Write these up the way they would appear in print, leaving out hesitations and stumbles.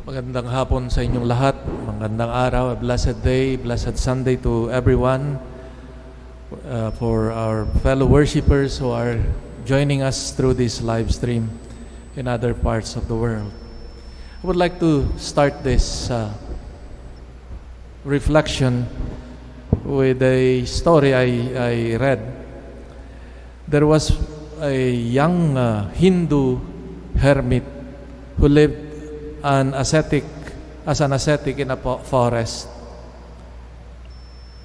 Magandang hapon sa inyong lahat. Magandang araw, a blessed day, blessed Sunday to everyone. For our fellow worshipers who are joining us through this live stream in other parts of the world. I would like to start this reflection with a story I read. There was a young Hindu hermit who lived as an ascetic in a forest.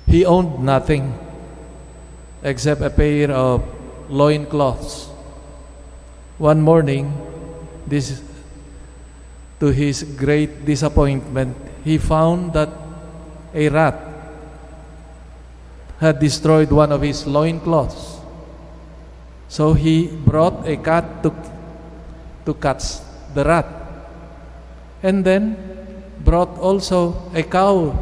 He owned nothing except a pair of loincloths. One morning, to his great disappointment, he found that a rat had destroyed one of his loincloths. So he brought a cat to catch the rat, and then brought also a cow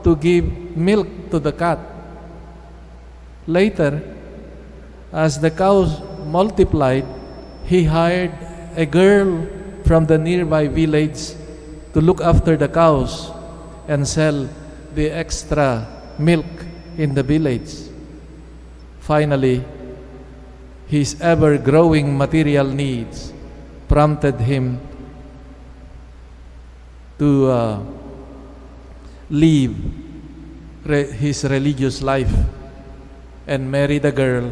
to give milk to the cat. Later, as the cows multiplied, he hired a girl from the nearby village to look after the cows and sell the extra milk in the village. Finally, his ever-growing material needs prompted him to leave his religious life and marry the girl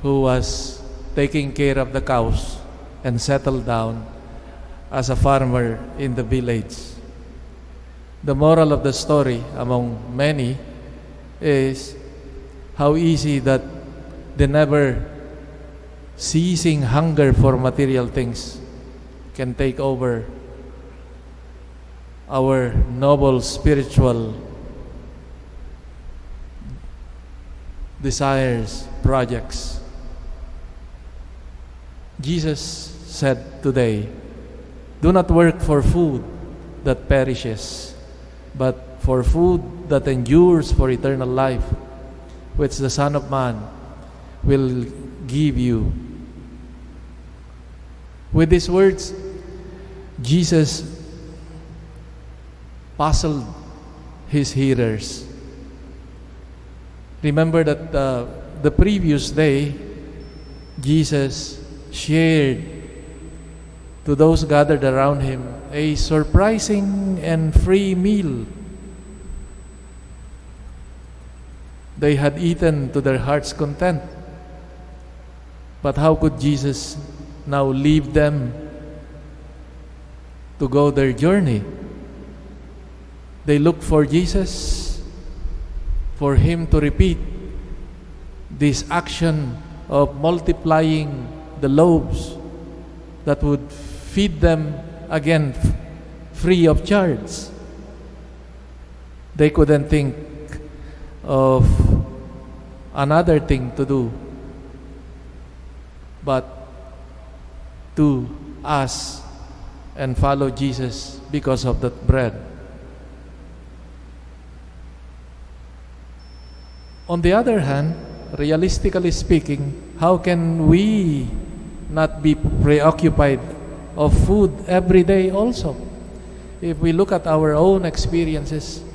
who was taking care of the cows and settled down as a farmer in the village. The moral of the story, among many, is how easy that the never ceasing hunger for material things can take over our noble spiritual desires, projects. Jesus said today, "Do not work for food that perishes, but for food that endures for eternal life, which the Son of Man will give you." With these words, Jesus puzzled his hearers. Remember that the previous day, Jesus shared to those gathered around him a surprising and free meal. They had eaten to their heart's content. But how could Jesus now leave them to go their journey? They looked for Jesus, for him to repeat this action of multiplying the loaves that would feed them again free of charge. They couldn't think of another thing to do but to ask and follow Jesus because of that bread. On the other hand, realistically speaking, how can we not be preoccupied of food every day also? If we look at our own experiences,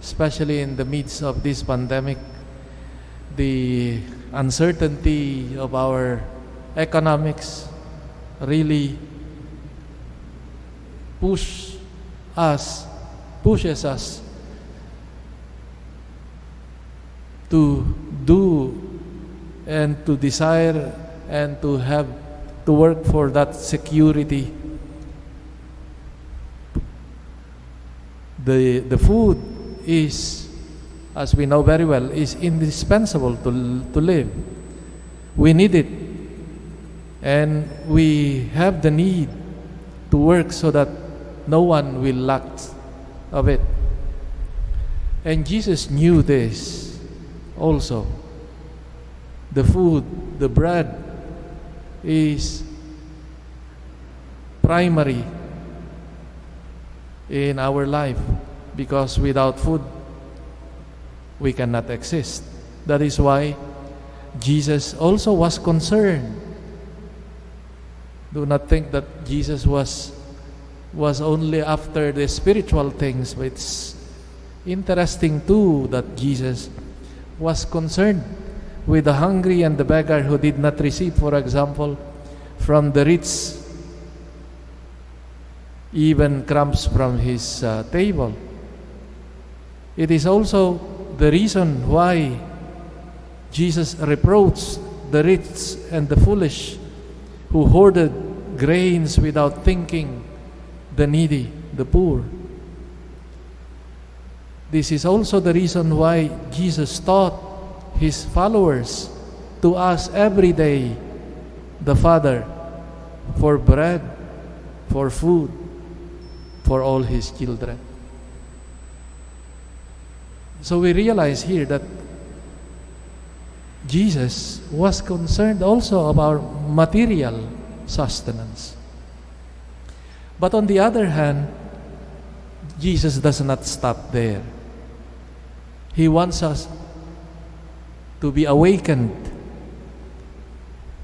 especially in the midst of this pandemic, the uncertainty of our economics really pushes us to do and to desire and to have to work for that security. The food is, as we know very well, is indispensable to live. We need it, and we have the need to work so that no one will lack of it. And Jesus knew this also. The food, the bread, is primary in our life, because without food we cannot exist. That is why Jesus also was concerned. Do not think that Jesus was was only after the spiritual things, but it's interesting too that Jesus was concerned with the hungry and the beggar who did not receive, for example, from the rich, even crumbs from his table. It is also the reason why Jesus reproached the rich and the foolish who hoarded grains without thinking the needy, the poor. This is also the reason why Jesus taught his followers to ask every day the Father for bread, for food, for all his children. So we realize here that Jesus was concerned also about material sustenance. But on the other hand, Jesus does not stop there. He wants us to be awakened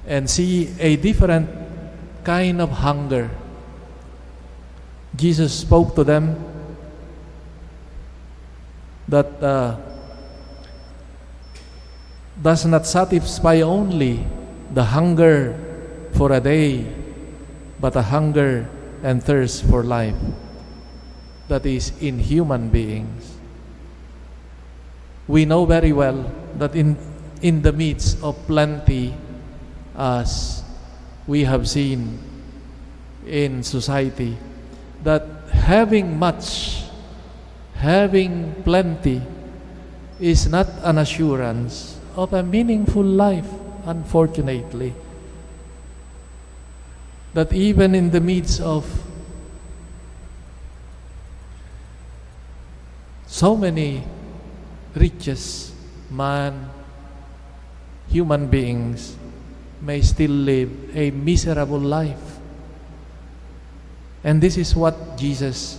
and see a different kind of hunger. Jesus spoke to them that does not satisfy only the hunger for a day, but a hunger and thirst for life that is in human beings. We know very well that in the midst of plenty, as we have seen in society, that having much, having plenty is not an assurance of a meaningful life, unfortunately. That even in the midst of so many riches, human beings may still live a miserable life. And this is what Jesus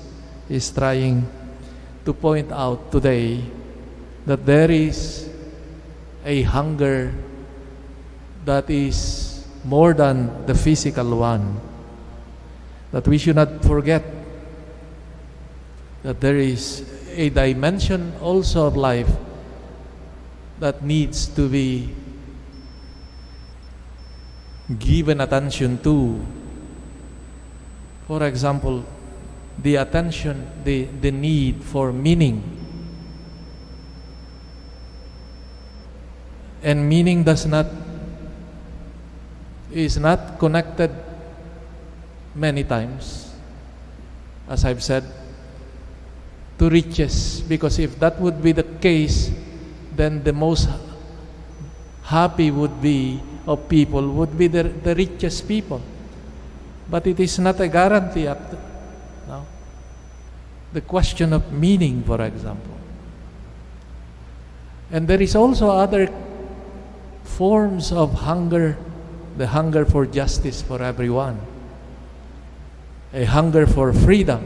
is trying to point out today, that there is a hunger that is more than the physical one. That we should not forget that there is a dimension also of life that needs to be given attention to. For example, the attention, the need for meaning. And meaning is not connected many times, as I've said, to riches. Because if that would be the case, then the most happy would be of people would be the richest people. But it is not a guarantee. No? The question of meaning, for example. And there is also other forms of hunger, the hunger for justice for everyone, a hunger for freedom,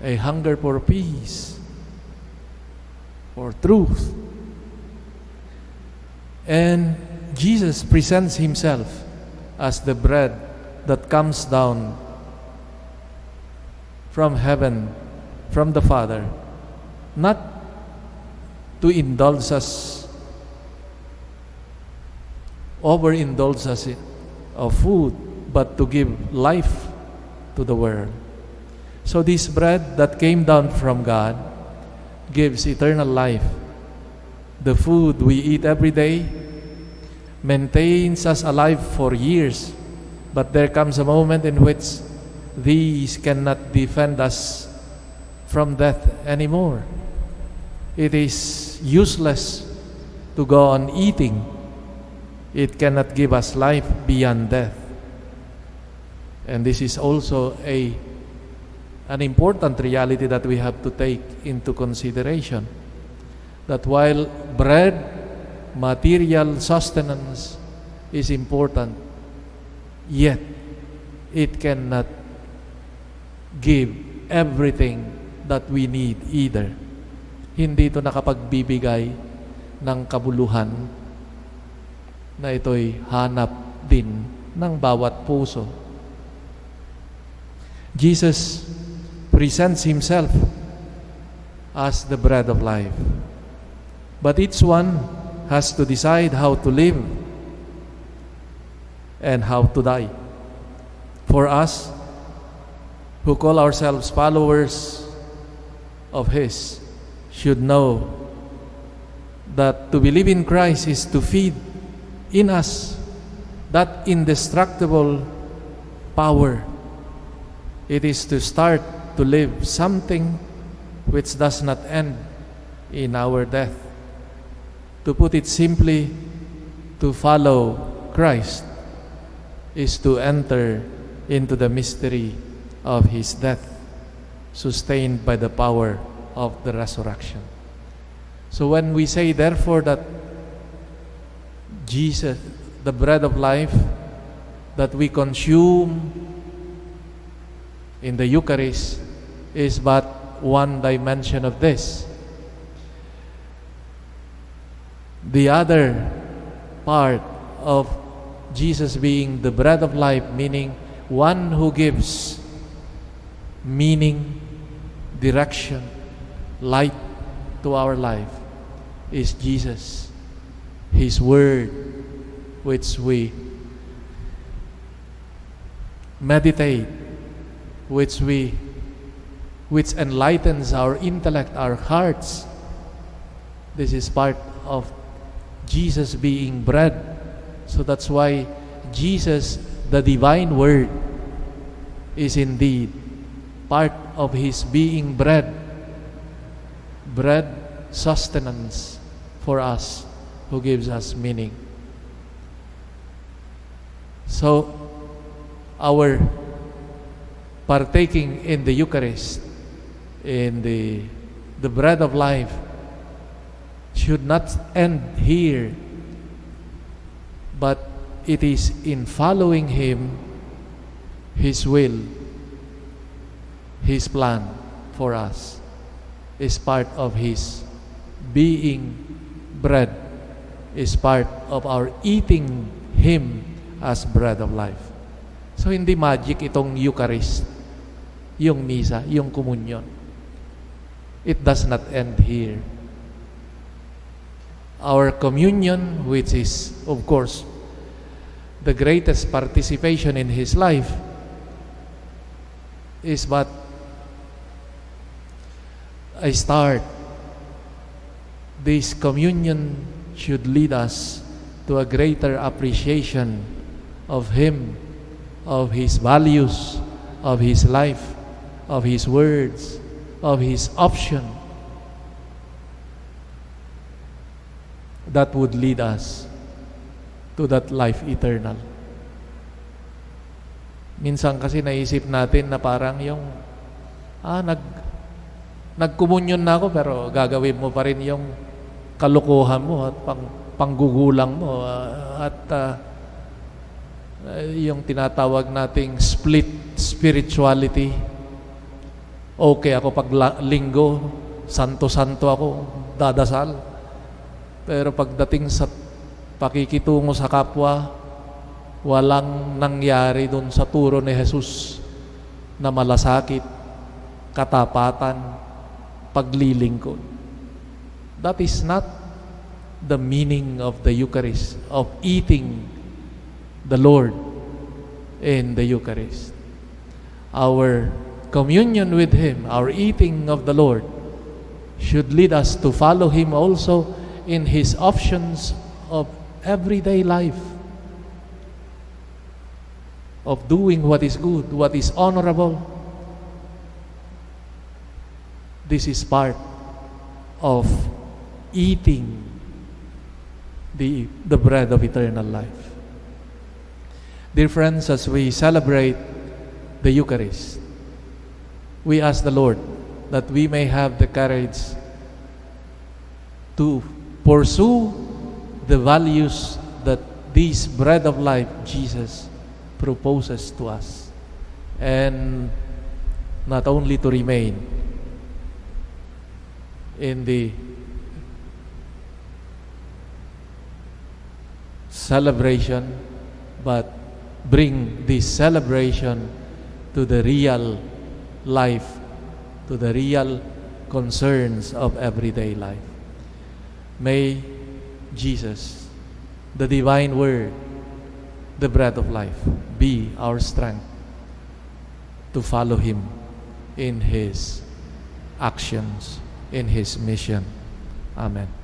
a hunger for peace, for truth. And Jesus presents himself as the bread that comes down from heaven, from the Father, not to indulge us, overindulge us of food, but to give life to the world. So this bread that came down from God gives eternal life. The food we eat every day maintains us alive for years, but there comes a moment in which these cannot defend us from death anymore. It is useless to go on eating. It cannot give us life beyond death. And this is also an important reality that we have to take into consideration. That while bread, material sustenance is important, yet it cannot give everything that we need either. Hindi ito nakapagbibigay ng kabuluhan na ito'y hanap din ng bawat puso. Jesus presents himself as the bread of life. But each one has to decide how to live and how to die. For us, who call ourselves followers of His, should know that to believe in Christ is to feed in us that indestructible power. It is to start to live something which does not end in our death. To put it simply, to follow Christ is to enter into the mystery of His death, sustained by the power of the resurrection. So when we say therefore that Jesus, the bread of life, that we consume in the Eucharist is but one dimension of this. The other part of Jesus being the bread of life, meaning one who gives meaning, direction, light to our life, is Jesus, His Word, which we meditate, which enlightens our intellect, our hearts. This is part of Jesus being bread. So that's why Jesus, the divine Word, is indeed part of His being bread. Bread, sustenance for us, who gives us meaning. So, our partaking in the Eucharist, in the bread of life, should not end here, but it is in following Him, His will, His plan for us, is part of His being bread, is part of our eating Him as bread of life. So hindi magic itong Eucharist, yung misa, yung komunyon. It does not end here. Our communion, which is, of course, the greatest participation in His life, is but a start. This communion should lead us to a greater appreciation of Him, of His values, of His life, of His words, of His option, that would lead us to that life eternal. Minsan kasi naisip natin na parang yung nagkomunyon na ako pero gagawin mo pa rin yung kalukuhan mo at panggugulang mo at yung tinatawag nating split spirituality. Okay ako pag linggo, santo-santo ako, dadasal. Pero pagdating sa pakikitungo sa kapwa, walang nangyari dun sa turo ni Jesus na malasakit, katapatan, paglilingkod. That is not the meaning of the Eucharist, of eating the Lord in the Eucharist. Our communion with Him, our eating of the Lord, should lead us to follow Him also in His options of everyday life, of doing what is good, what is honorable. This is part of eating the bread of eternal life. Dear friends, as we celebrate the Eucharist, we ask the Lord that we may have the courage to pursue the values that this bread of life, Jesus, proposes to us, and not only to remain in the celebration, but bring this celebration to the real life, to the real concerns of everyday life. May Jesus, the divine word, the bread of life, be our strength to follow Him in His actions, in His mission. Amen.